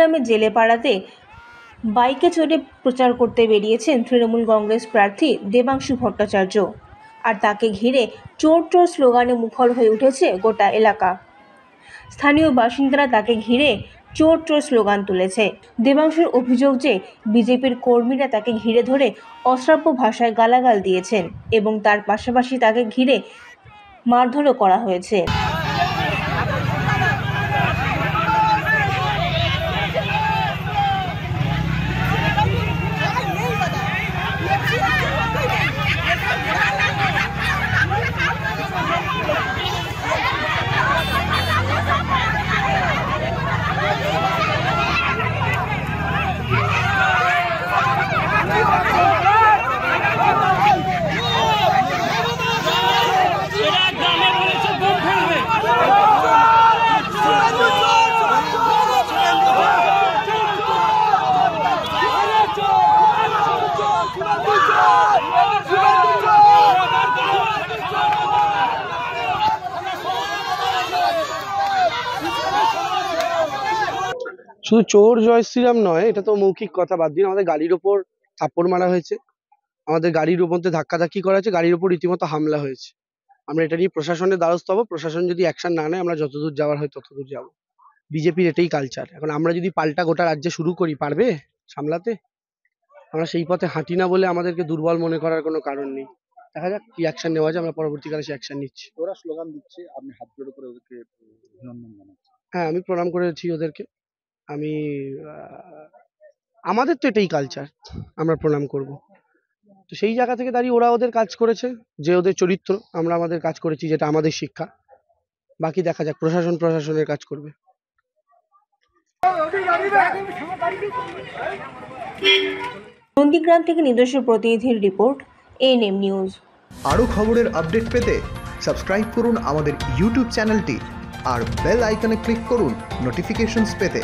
নন্দীগ্রামের জেলেপাড়াতে বাইকে চড়ে প্রচার করতে বেরিয়েছেন তৃণমূল কংগ্রেস প্রার্থী দেবাংশু ভট্টাচার্য। আর তাকে ঘিরে চোর চোর স্লোগানে মুখর হয়ে উঠেছে গোটা এলাকা। স্থানীয় বাসিন্দারা তাকে ঘিরে চোর চোর স্লোগান তুলেছে। দেবাংশুর অভিযোগ যে বিজেপির কর্মীরা তাকে ঘিরে ধরে অশ্রাব্য ভাষায় গালাগাল দিয়েছেন এবং তার পাশাপাশি তাকে ঘিরে মারধরও করা হয়েছে। শুধু চোর জয় শ্রীরাম নয়, এটা তো মৌখিক কথা। বাদ দিন, আমাদের গাড়ির ওপর থাপ্পড় মারা হয়েছে, আমাদের গাড়ির মধ্যে ধাক্কাধাক্কি করা হয়েছে, গাড়ির ওপর রীতিমতো হামলা হয়েছে। আমরা এটা নিয়ে প্রশাসনের দ্বারস্থ হবো। প্রশাসন যদি অ্যাকশন না নেয়, আমরা যতদূর যাওয়ার হয় ততদূর যাবো। বিজেপির এটাই কালচার। এখন আমরা যদি পাল্টা গোটা রাজ্যে শুরু করি, পারবে সামলাতে? আমরা সেই পথে হাঁটি না বলে আমাদেরকে দুর্বল মনে করার কোনো কারণ নেই। দেখা যাক কি অ্যাকশন নেওয়া যায়, আমরা পরবর্তীকালে সে অ্যাকশন নিচ্ছি। ওরা স্লোগান দিচ্ছে, আপনি হাত জোড় করে ওদেরকে অভিনন্দন জানাচ্ছেন। হ্যাঁ, আমি প্রণাম করেছি ওদেরকে। আমাদের তো এটাই কালচার, আমরা প্রণাম করব। তো সেই জায়গা থেকে দাঁড়িয়ে ওরা ওদের কাজ করেছে, যে ওদের চরিত্র, আমরা আমাদের কাজ করেছি, যেটা আমাদের শিক্ষা। বাকি দেখা যাক, প্রশাসনের কাজ করবে। নন্দীগ্রাম থেকে নিজস্ব প্রতিনিধির রিপোর্ট, এএনএম নিউজ। আরও খবরের আপডেট পেতে সাবস্ক্রাইব করুন আমাদের ইউটিউব চ্যানেলটি আর বেল আইকনে ক্লিক করুন নোটিফিকেশনস পেতে।